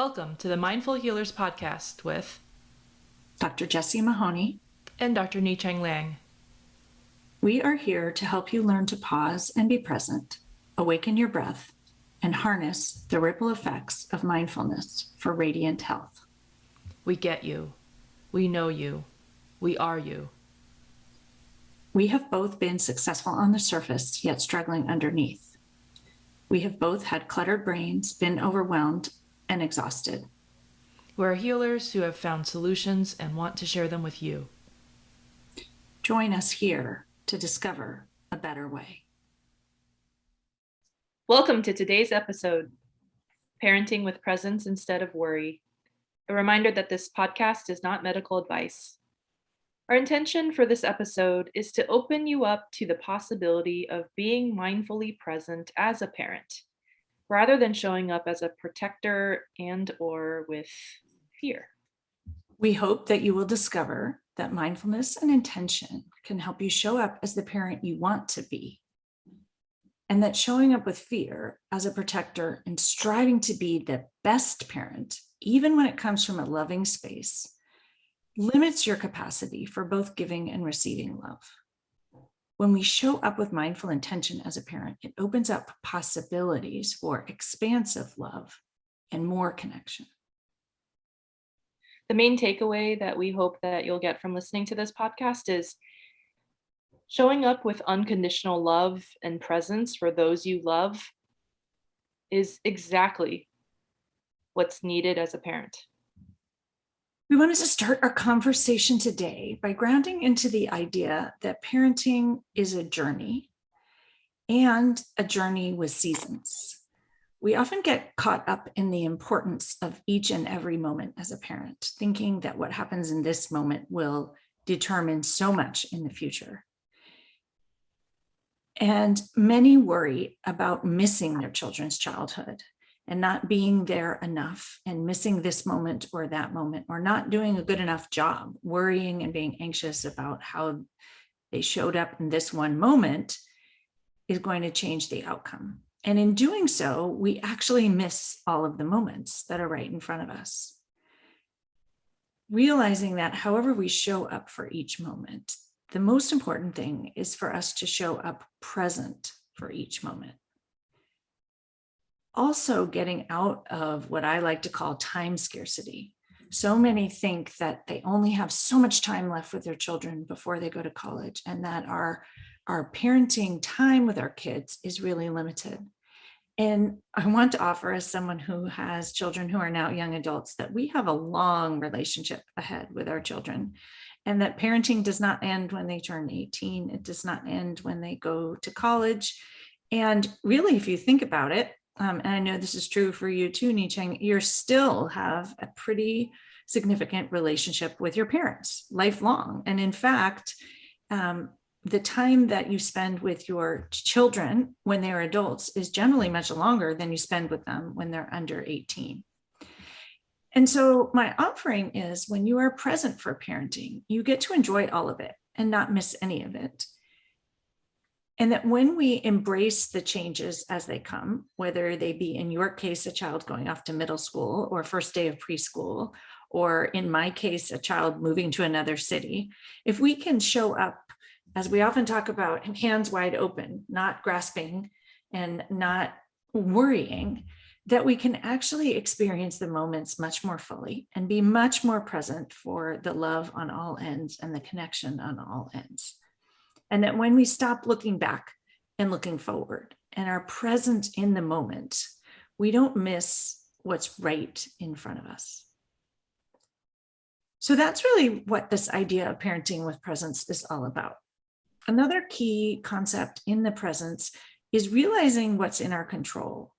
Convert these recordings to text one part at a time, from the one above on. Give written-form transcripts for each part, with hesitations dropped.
Welcome to the Mindful Healers podcast with Dr. Jessie Mahoney and Dr. Ni-Cheng Liang. We are here to help you learn to pause and be present, awaken your breath, and harness the ripple effects of mindfulness for radiant health. We get you. We know you. We are you. We have both been successful on the surface, yet struggling underneath. We have both had cluttered brains, been overwhelmed, and exhausted. We're healers who have found solutions and want to share them with you. Join us here to discover a better way. Welcome to today's episode, Parenting with Presence Instead of Worry. A reminder that this podcast is not medical advice. Our intention for this episode is to open you up to the possibility of being mindfully present as a parent, rather than showing up as a protector and/or with fear. We hope that you will discover that mindfulness and intention can help you show up as the parent you want to be, and that showing up with fear as a protector and striving to be the best parent, even when it comes from a loving space, limits your capacity for both giving and receiving love. When we show up with mindful intention as a parent, it opens up possibilities for expansive love and more connection. The main takeaway that we hope that you'll get from listening to this podcast is showing up with unconditional love and presence for those you love is exactly what's needed as a parent. We wanted to start our conversation today by grounding into the idea that parenting is a journey and a journey with seasons. We often get caught up in the importance of each and every moment as a parent, thinking that what happens in this moment will determine so much in the future. And many worry about missing their children's childhood and not being there enough and missing this moment or that moment, or not doing a good enough job, worrying and being anxious about how they showed up in this one moment is going to change the outcome. And in doing so, we actually miss all of the moments that are right in front of us. Realizing that however we show up for each moment, the most important thing is for us to show up present for each moment. Also, getting out of what I like to call time scarcity. So many think that they only have so much time left with their children before they go to college, and that our parenting time with our kids is really limited. And I want to offer, as someone who has children who are now young adults, that we have a long relationship ahead with our children, and that parenting does not end when they turn 18. It does not end when they go to college. And really, if you think about it, and I know this is true for you too, Ni-Cheng, you still have a pretty significant relationship with your parents, lifelong. And in fact, the time that you spend with your children when they're adults is generally much longer than you spend with them when they're under 18. And so my offering is, when you are present for parenting, you get to enjoy all of it and not miss any of it. And that when we embrace the changes as they come, whether they be, in your case, a child going off to middle school or first day of preschool, or in my case, a child moving to another city, if we can show up, as we often talk about, hands wide open, not grasping and not worrying, that we can actually experience the moments much more fully and be much more present for the love on all ends and the connection on all ends. And that when we stop looking back and looking forward and are present in the moment, we don't miss what's right in front of us. So that's really what this idea of parenting with presence is all about. Another key concept in the presence is realizing what's in our control.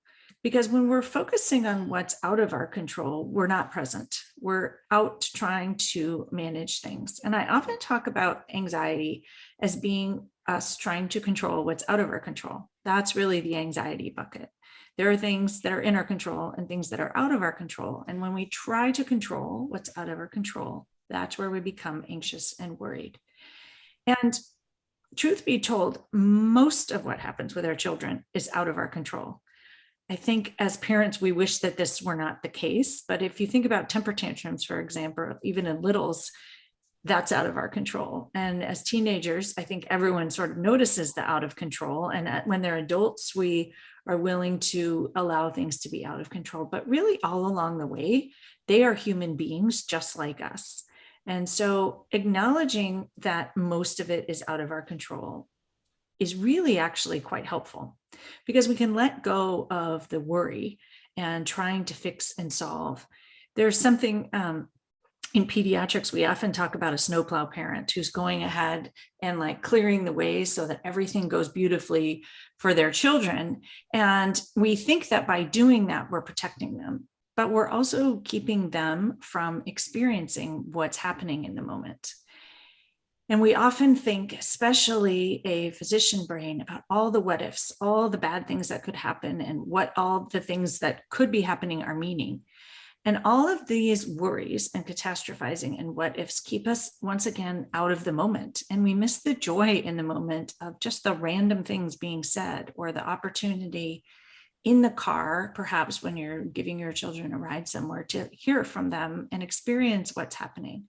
Because when we're focusing on what's out of our control, we're not present. We're out trying to manage things. And I often talk about anxiety as being us trying to control what's out of our control. That's really the anxiety bucket. There are things that are in our control and things that are out of our control. And when we try to control what's out of our control, that's where we become anxious and worried. And truth be told, most of what happens with our children is out of our control. I think as parents, we wish that this were not the case. But if you think about temper tantrums, for example, even in littles, that's out of our control. And as teenagers, I think everyone sort of notices the out of control. And when they're adults, we are willing to allow things to be out of control. But really, all along the way, they are human beings just like us. And so acknowledging that most of it is out of our control is really actually quite helpful, because we can let go of the worry and trying to fix and solve. There's something in pediatrics, we often talk about a snowplow parent who's going ahead and like clearing the way so that everything goes beautifully for their children. And we think that by doing that, we're protecting them, but we're also keeping them from experiencing what's happening in the moment. And we often think, especially a physician brain, about all the what ifs, all the bad things that could happen, and what all the things that could be happening are meaning. And all of these worries and catastrophizing and what ifs keep us once again out of the moment. And we miss the joy in the moment of just the random things being said, or the opportunity in the car, perhaps when you're giving your children a ride somewhere, to hear from them and experience what's happening.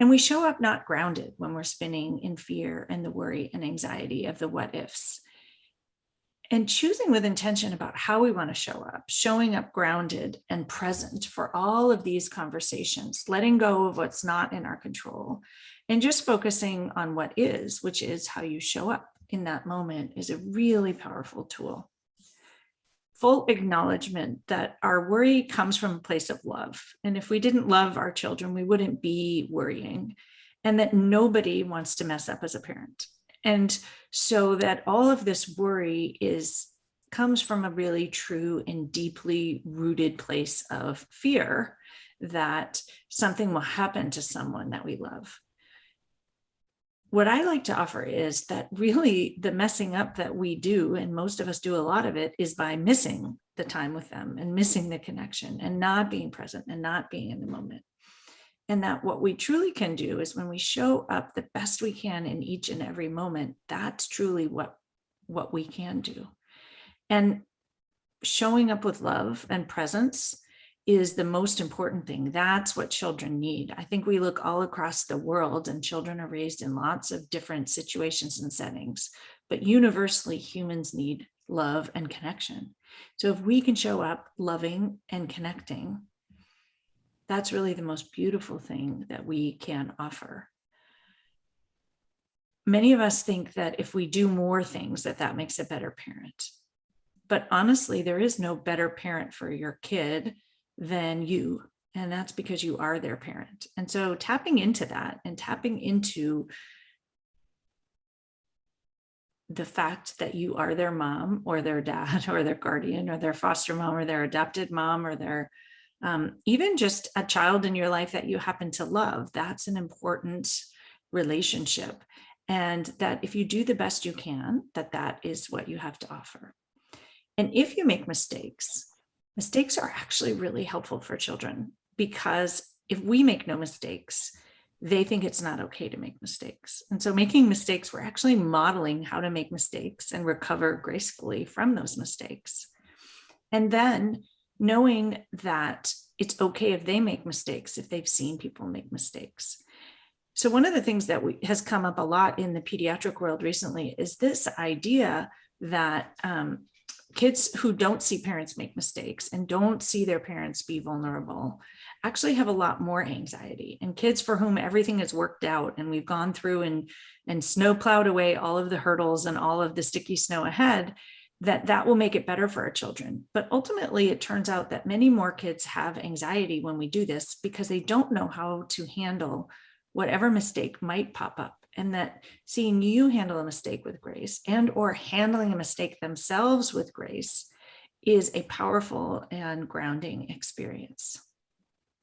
And we show up not grounded when we're spinning in fear and the worry and anxiety of the what ifs. And choosing with intention about how we want to show up, showing up grounded and present for all of these conversations, letting go of what's not in our control, and just focusing on what is, which is how you show up in that moment, is a really powerful tool. Full acknowledgement that our worry comes from a place of love. And if we didn't love our children, we wouldn't be worrying, and that nobody wants to mess up as a parent. And so that all of this worry comes from a really true and deeply rooted place of fear that something will happen to someone that we love. What I like to offer is that really the messing up that we do, and most of us do a lot of it, is by missing the time with them and missing the connection and not being present and not being in the moment. And that what we truly can do is when we show up the best we can in each and every moment, that's truly what we can do. And showing up with love and presence is the most important thing. That's what children need. I think we look all across the world, and children are raised in lots of different situations and settings, but universally humans need love and connection. So if we can show up loving and connecting, that's really the most beautiful thing that we can offer. Many of us think that if we do more things, that makes a better parent. But honestly, there is no better parent for your kid than you. And that's because you are their parent. And so tapping into that and tapping into the fact that you are their mom or their dad or their guardian or their foster mom or their adopted mom or their even just a child in your life that you happen to love, that's an important relationship. And that if you do the best you can, that is what you have to offer. And if you make mistakes are actually really helpful for children, because if we make no mistakes, they think it's not okay to make mistakes. And so making mistakes, we're actually modeling how to make mistakes and recover gracefully from those mistakes. And then knowing that it's okay if they make mistakes, if they've seen people make mistakes. So one of the things that has come up a lot in the pediatric world recently is this idea that kids who don't see parents make mistakes and don't see their parents be vulnerable actually have a lot more anxiety. And kids for whom everything is worked out and we've gone through and snow plowed away all of the hurdles and all of the sticky snow ahead, that will make it better for our children. But ultimately, it turns out that many more kids have anxiety when we do this because they don't know how to handle whatever mistake might pop up. And that seeing you handle a mistake with grace and or handling a mistake themselves with grace is a powerful and grounding experience.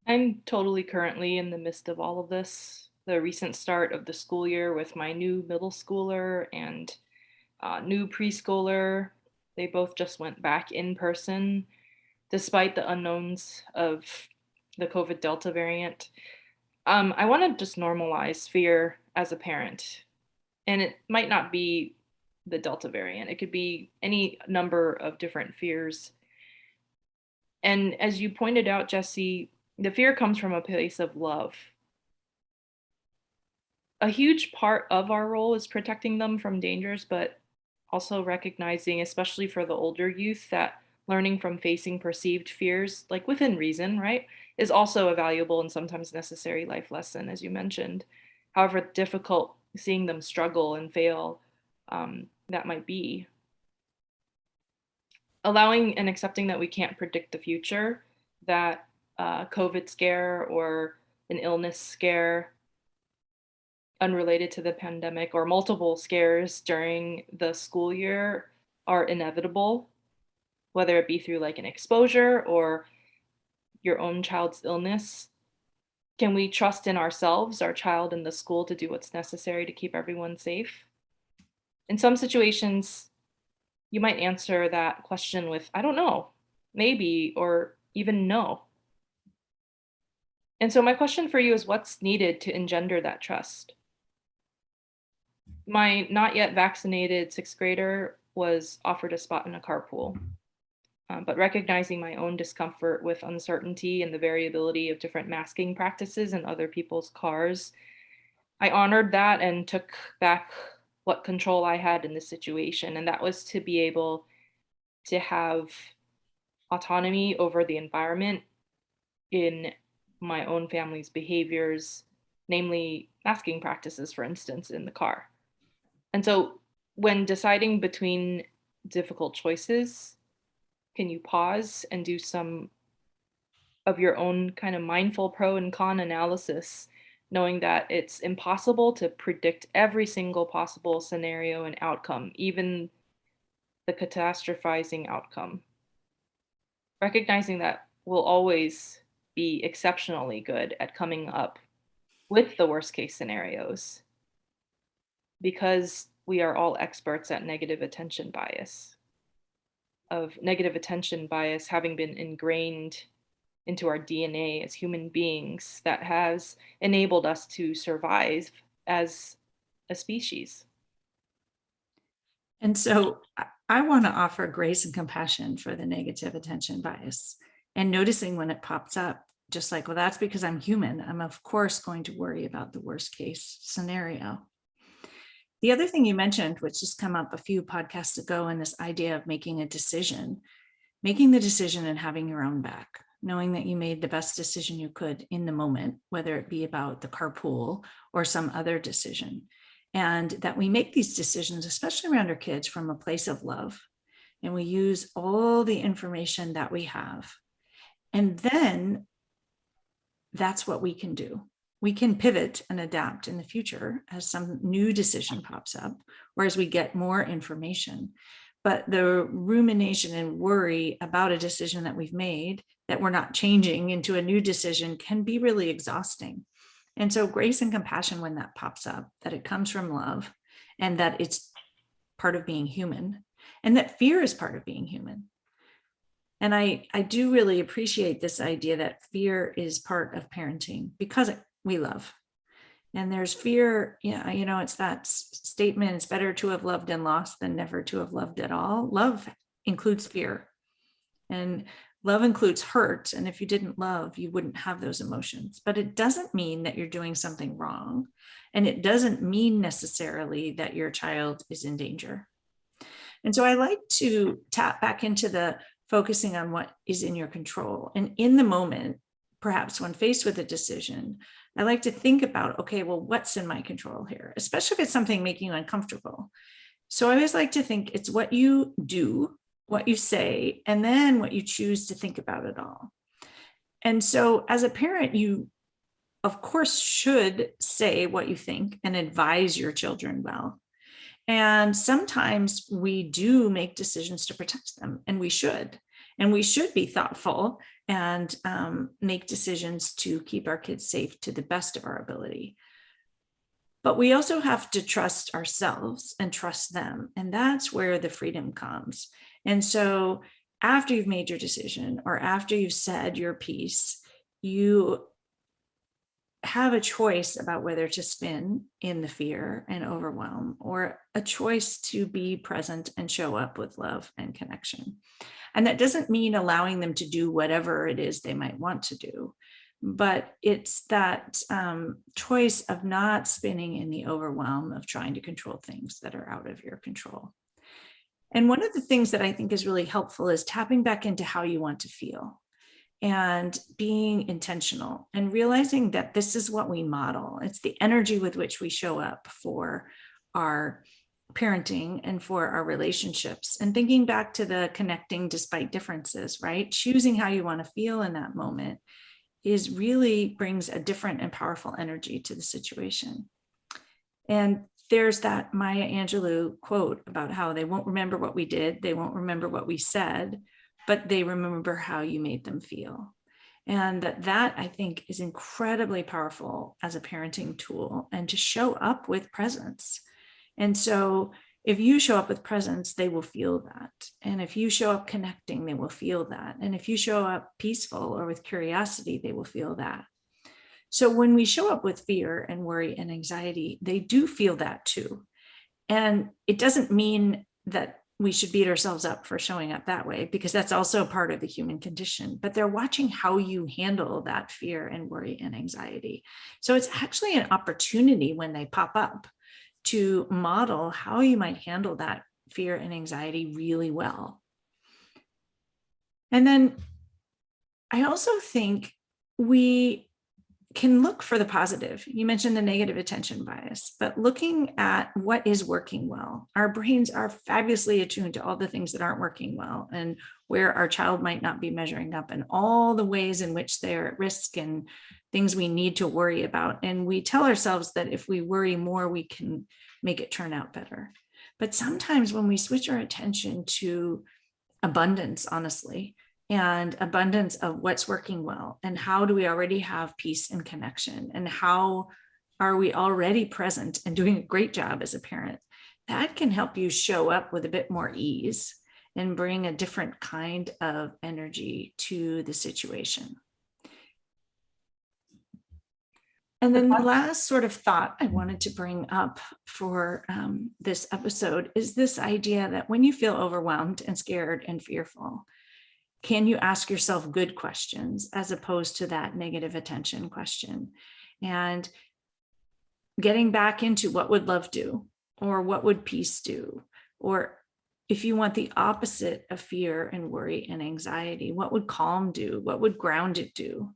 I'm totally currently in the midst of all of this. The recent start of the school year with my new middle schooler and new preschooler, they both just went back in person despite the unknowns of the COVID Delta variant. I want to just normalize fear as a parent. And it might not be the Delta variant, it could be any number of different fears. And as you pointed out, Jesse, the fear comes from a place of love. A huge part of our role is protecting them from dangers, but also recognizing, especially for the older youth, that learning from facing perceived fears, like within reason, right, is also a valuable and sometimes necessary life lesson, as you mentioned. However difficult seeing them struggle and fail that might be. Allowing and accepting that we can't predict the future, that COVID scare or an illness scare unrelated to the pandemic or multiple scares during the school year are inevitable, whether it be through like an exposure or your own child's illness. Can we trust in ourselves, our child, and the school to do what's necessary to keep everyone safe? In some situations, you might answer that question with, I don't know, maybe, or even no. And so, my question for you is what's needed to engender that trust? My not yet vaccinated sixth grader was offered a spot in a carpool, but recognizing my own discomfort with uncertainty and the variability of different masking practices in other people's cars, I honored that and took back what control I had in the situation. And that was to be able to have autonomy over the environment in my own family's behaviors, namely masking practices, for instance, in the car. And so when deciding between difficult choices, can you pause and do some of your own kind of mindful pro and con analysis, knowing that it's impossible to predict every single possible scenario and outcome, even the catastrophizing outcome? Recognizing that we'll always be exceptionally good at coming up with the worst case scenarios because we are all experts at negative attention bias, of negative attention bias having been ingrained into our DNA as human beings that has enabled us to survive as a species. And so I want to offer grace and compassion for the negative attention bias and noticing when it pops up, just like, well, that's because I'm human. I'm, of course, going to worry about the worst case scenario. The other thing you mentioned, which has come up a few podcasts ago, and this idea of making a decision, making the decision and having your own back, knowing that you made the best decision you could in the moment, whether it be about the carpool or some other decision. And that we make these decisions, especially around our kids, from a place of love. And we use all the information that we have. And then that's what we can do. We can pivot and adapt in the future as some new decision pops up, or as we get more information. But the rumination and worry about a decision that we've made that we're not changing into a new decision can be really exhausting. And so grace and compassion when that pops up, that it comes from love and that it's part of being human, and that fear is part of being human. And I do really appreciate this idea that fear is part of parenting because we love. And there's fear, it's that statement, it's better to have loved and lost than never to have loved at all. Love includes fear. And love includes hurt. And if you didn't love, you wouldn't have those emotions. But it doesn't mean that you're doing something wrong. And it doesn't mean necessarily that your child is in danger. And so I like to tap back into the focusing on what is in your control. And in the moment, perhaps when faced with a decision, I like to think about, okay, well, what's in my control here, especially if it's something making you uncomfortable. So I always like to think it's what you do, what you say, and then what you choose to think about it all. And so as a parent, you, of course, should say what you think and advise your children well. And sometimes we do make decisions to protect them, and we should. And we should be thoughtful and make decisions to keep our kids safe to the best of our ability. But we also have to trust ourselves and trust them. And that's where the freedom comes. And so after you've made your decision or after you've said your piece, you have a choice about whether to spin in the fear and overwhelm, or a choice to be present and show up with love and connection. And that doesn't mean allowing them to do whatever it is they might want to do, but it's that choice of not spinning in the overwhelm of trying to control things that are out of your control. And one of the things that I think is really helpful is tapping back into how you want to feel and being intentional and realizing that this is what we model. It's the energy with which we show up for our parenting and for our relationships, and thinking back to the connecting despite differences, right? Choosing how you want to feel in that moment is really brings a different and powerful energy to the situation. And there's that Maya Angelou quote about how they won't remember what we did, they won't remember what we said, but they remember how you made them feel. And that I think is incredibly powerful as a parenting tool, and to show up with presence. And so if you show up with presence, they will feel that. And if you show up connecting, they will feel that. And if you show up peaceful or with curiosity, they will feel that. So when we show up with fear and worry and anxiety, they do feel that too. And it doesn't mean that we should beat ourselves up for showing up that way, because that's also part of the human condition, but they're watching how you handle that fear and worry and anxiety. So it's actually an opportunity when they pop up to model how you might handle that fear and anxiety really well. And then I also think we can look for the positive. You mentioned the negative attention bias, but looking at what is working well. Our brains are fabulously attuned to all the things that aren't working well, and where our child might not be measuring up, and all the ways in which they're at risk and things we need to worry about. And we tell ourselves that if we worry more, we can make it turn out better. But sometimes when we switch our attention to abundance, honestly, and abundance of what's working well, and how do we already have peace and connection, and how are we already present and doing a great job as a parent, that can help you show up with a bit more ease and bring a different kind of energy to the situation. And then the last sort of thought I wanted to bring up for this episode is this idea that when you feel overwhelmed and scared and fearful, can you ask yourself good questions as opposed to that negative attention question? And getting back into what would love do, or what would peace do? Or if you want the opposite of fear and worry and anxiety, what would calm do? What would grounded do?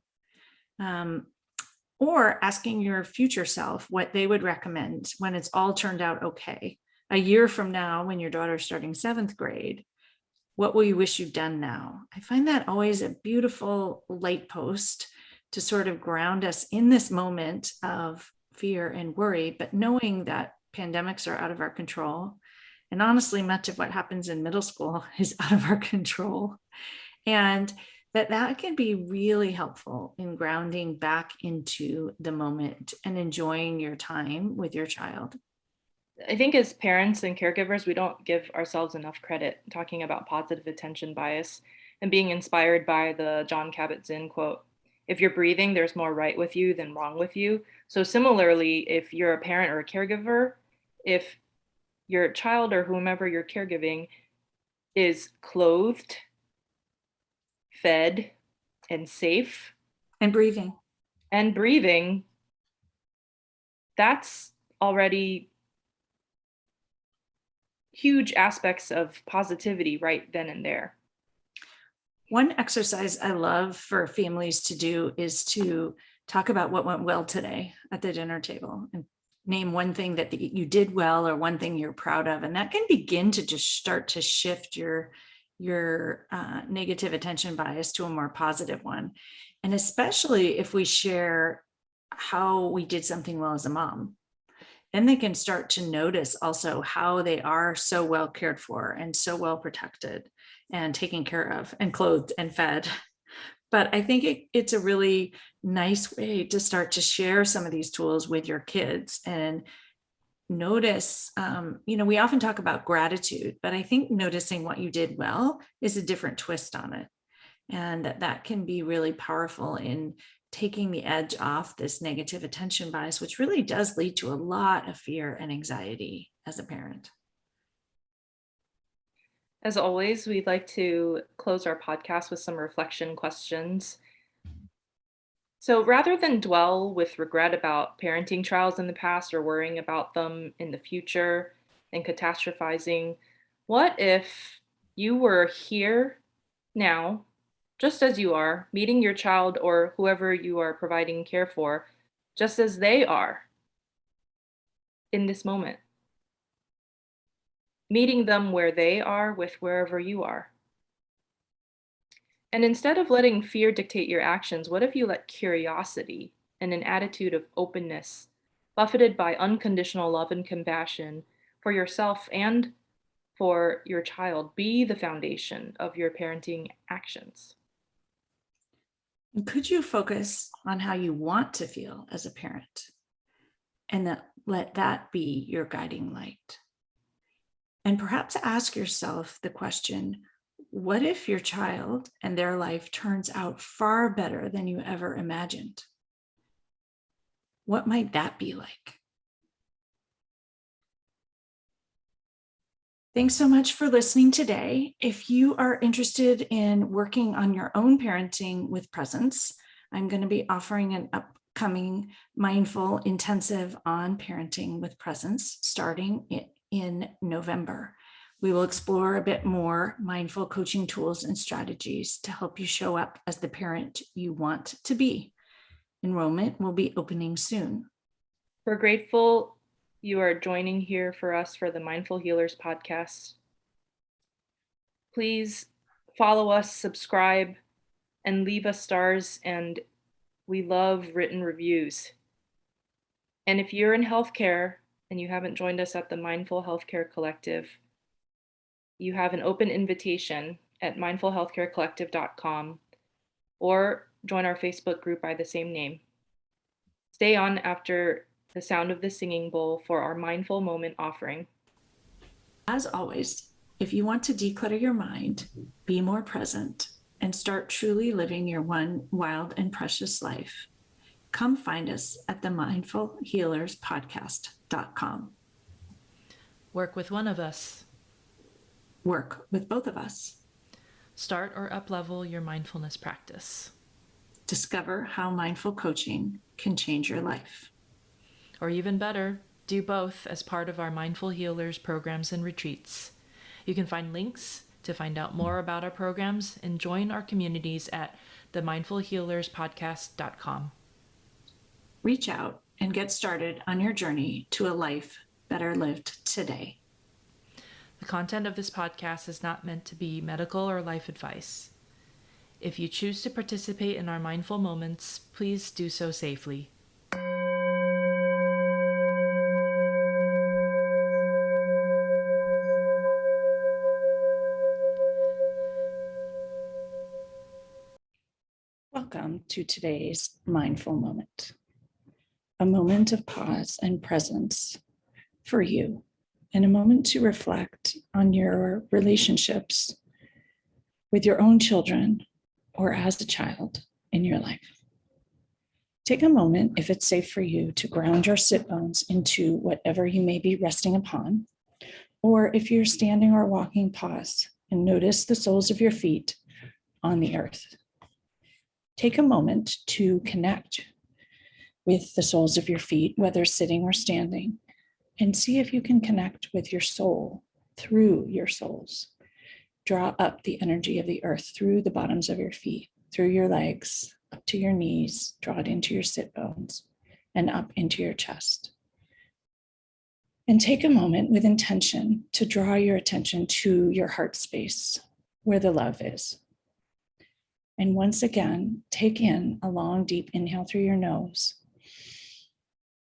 Or asking your future self what they would recommend when it's all turned out okay. A year from now, when your daughter's starting 7th grade, what will you wish you'd done now? I find that always a beautiful light post to sort of ground us in this moment of fear and worry, but knowing that pandemics are out of our control. And honestly, much of what happens in middle school is out of our control. And that can be really helpful in grounding back into the moment and enjoying your time with your child. I think as parents and caregivers, we don't give ourselves enough credit talking about positive attention bias and being inspired by the Jon Kabat-Zinn quote. If you're breathing, there's more right with you than wrong with you. So similarly, if you're a parent or a caregiver, if your child or whomever you're caregiving is clothed, fed, and safe, and breathing, that's already huge aspects of positivity right then and there. One exercise I love for families to do is to talk about what went well today at the dinner table, and name one thing that you did well, or one thing you're proud of. And that can begin to just start to shift your negative attention bias to a more positive one. And especially if we share how we did something well as a mom, then they can start to notice also how they are so well cared for and so well protected and taken care of and clothed and fed. But I think it's a really nice way to start to share some of these tools with your kids and notice, we often talk about gratitude, but I think noticing what you did well is a different twist on it. And that can be really powerful in taking the edge off this negative attention bias, which really does lead to a lot of fear and anxiety as a parent. As always, we'd like to close our podcast with some reflection questions. So rather than dwell with regret about parenting trials in the past or worrying about them in the future and catastrophizing, what if you were here now, just as you are, meeting your child or whoever you are providing care for, just as they are in this moment, meeting them where they are with wherever you are? And instead of letting fear dictate your actions, what if you let curiosity and an attitude of openness, buffeted by unconditional love and compassion for yourself and for your child, be the foundation of your parenting actions? And could you focus on how you want to feel as a parent and let that be your guiding light? And perhaps ask yourself the question, what if your child and their life turns out far better than you ever imagined? What might that be like? Thanks so much for listening today. If you are interested in working on your own parenting with presence, I'm going to be offering an upcoming mindful intensive on parenting with presence starting in November. We will explore a bit more mindful coaching tools and strategies to help you show up as the parent you want to be. Enrollment will be opening soon. We're grateful you are joining here for us for the Mindful Healers podcast. Please follow us, subscribe, and leave us stars. And we love written reviews. And if you're in healthcare and you haven't joined us at the Mindful Healthcare Collective, you have an open invitation at mindfulhealthcarecollective.com or join our Facebook group by the same name. Stay on after the sound of the singing bowl for our mindful moment offering. As always, if you want to declutter your mind, be more present, and start truly living your one wild and precious life, come find us at the mindfulhealerspodcast.com. Work with one of us. Work with both of us. Start or uplevel your mindfulness practice. Discover how mindful coaching can change your life. Or even better, do both as part of our Mindful Healers programs and retreats. You can find links to find out more about our programs and join our communities at themindfulhealerspodcast.com. Reach out and get started on your journey to a life better lived today. The content of this podcast is not meant to be medical or life advice. If you choose to participate in our mindful moments, please do so safely. Welcome to today's mindful moment, a moment of pause and presence for you, and a moment to reflect on your relationships with your own children or as a child in your life. Take a moment, if it's safe for you, to ground your sit bones into whatever you may be resting upon, or if you're standing or walking, pause and notice the soles of your feet on the earth. Take a moment to connect with the soles of your feet, whether sitting or standing, and see if you can connect with your soul through your soles. Draw up the energy of the earth through the bottoms of your feet, through your legs, up to your knees, draw it into your sit bones, and up into your chest. And take a moment with intention to draw your attention to your heart space, where the love is. And once again, take in a long, deep inhale through your nose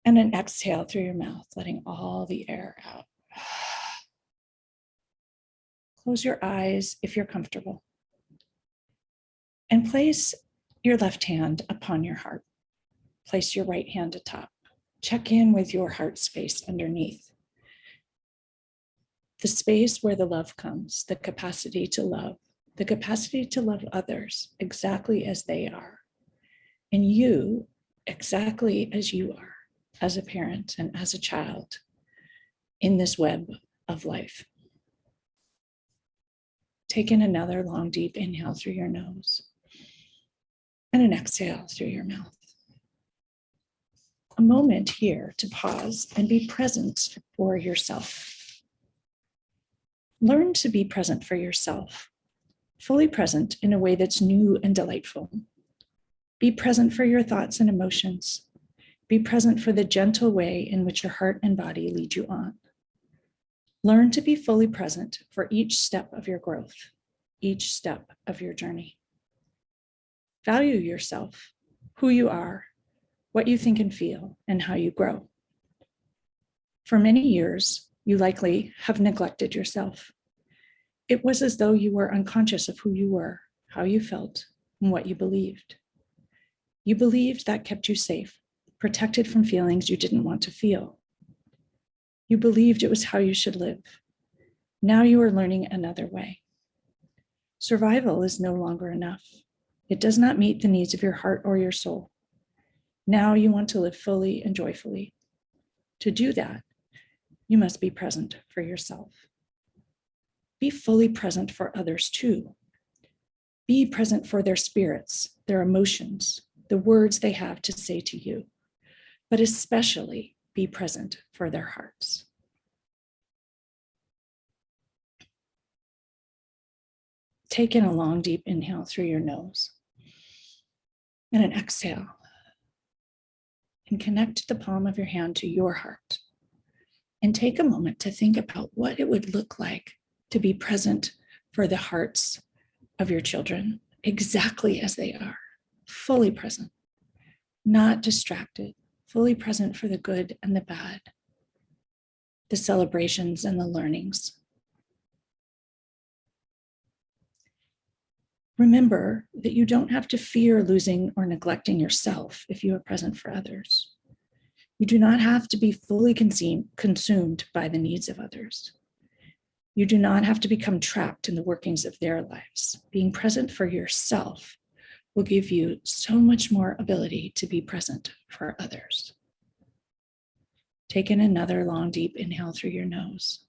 and an exhale through your mouth, letting all the air out. Close your eyes if you're comfortable. And place your left hand upon your heart. Place your right hand atop. Check in with your heart space underneath. The space where the love comes, the capacity to love others exactly as they are, And you, exactly as you are, as a parent and as a child, in this web of life. Take in another long, deep inhale through your nose and an exhale through your mouth. A moment here to pause and be present for yourself. Learn to be present for yourself, fully present in a way that's new and delightful. Be present for your thoughts and emotions. Be present for the gentle way in which your heart and body lead you on. Learn to be fully present for each step of your growth, each step of your journey. Value yourself, who you are, what you think and feel, and how you grow. For many years, you likely have neglected yourself. It was as though you were unconscious of who you were, how you felt, and what you believed. You believed that kept you safe, protected from feelings you didn't want to feel. You believed it was how you should live. Now you are learning another way. Survival is no longer enough. It does not meet the needs of your heart or your soul. Now you want to live fully and joyfully. To do that, you must be present for yourself. Be fully present for others too. Be present for their spirits, their emotions, the words they have to say to you, but especially be present for their hearts. Take in a long, deep inhale through your nose and an exhale. And connect the palm of your hand to your heart. And take a moment to think about what it would look like to be present for the hearts of your children exactly as they are, fully present, not distracted, fully present for the good and the bad, the celebrations and the learnings. Remember that you don't have to fear losing or neglecting yourself if you are present for others. You do not have to be fully consumed by the needs of others. You do not have to become trapped in the workings of their lives. Being present for yourself will give you so much more ability to be present for others. Take in another long, deep inhale through your nose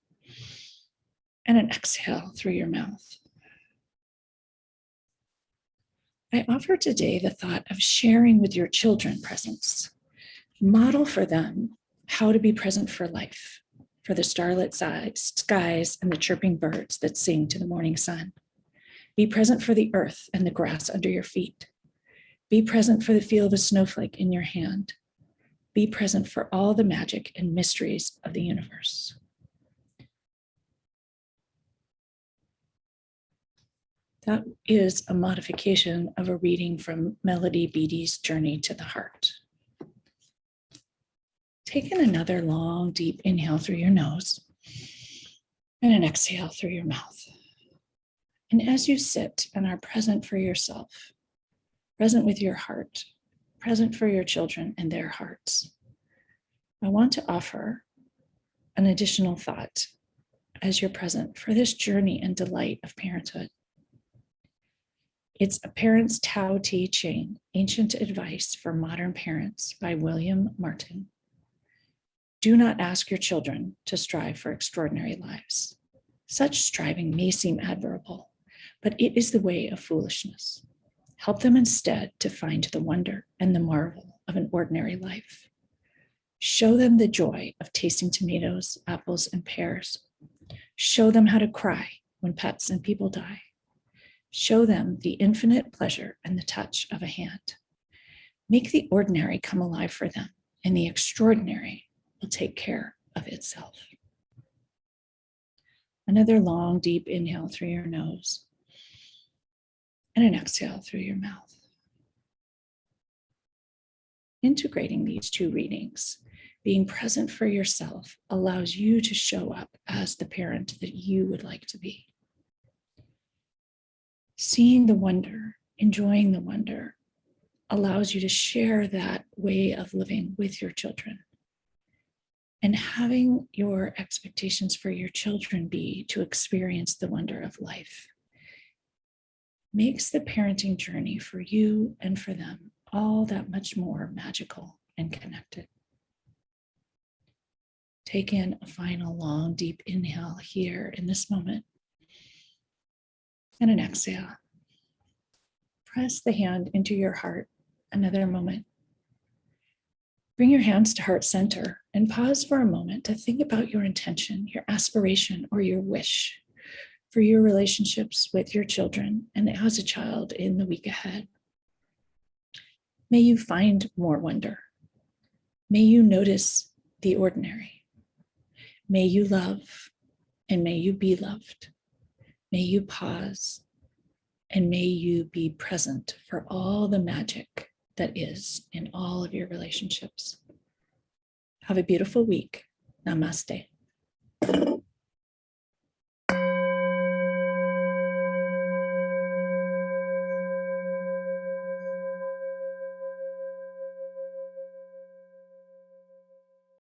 and an exhale through your mouth. I offer today the thought of sharing with your children presence. Model for them how to be present for life, for the starlit skies and the chirping birds that sing to the morning sun. Be present for the earth and the grass under your feet. Be present for the feel of a snowflake in your hand. Be present for all the magic and mysteries of the universe. That is a modification of a reading from Melody Beattie's Journey to the Heart. Take in another long, deep inhale through your nose and an exhale through your mouth. And as you sit and are present for yourself, present with your heart, present for your children and their hearts, I want to offer an additional thought as you're present for this journey and delight of parenthood. It's a Parents' Tao Te Ching, Ancient Advice for Modern Parents by William Martin. Do not ask your children to strive for extraordinary lives. Such striving may seem admirable, but it is the way of foolishness. Help them instead to find the wonder and the marvel of an ordinary life. Show them the joy of tasting tomatoes, apples, and pears. Show them how to cry when pets and people die. Show them the infinite pleasure and the touch of a hand. Make the ordinary come alive for them, and the extraordinary will take care of itself. Another long, deep inhale through your nose and an exhale through your mouth. Integrating these two readings, being present for yourself allows you to show up as the parent that you would like to be. Seeing the wonder, enjoying the wonder, allows you to share that way of living with your children. And having your expectations for your children be to experience the wonder of life makes the parenting journey for you and for them all that much more magical and connected. Take in a final long, deep inhale here in this moment. And an exhale. Press the hand into your heart another moment. Bring your hands to heart center and pause for a moment to think about your intention, your aspiration, or your wish for your relationships with your children and as a child in the week ahead. May you find more wonder. May you notice the ordinary. May you love and may you be loved. May you pause and may you be present for all the magic that is in all of your relationships. Have a beautiful week. Namaste.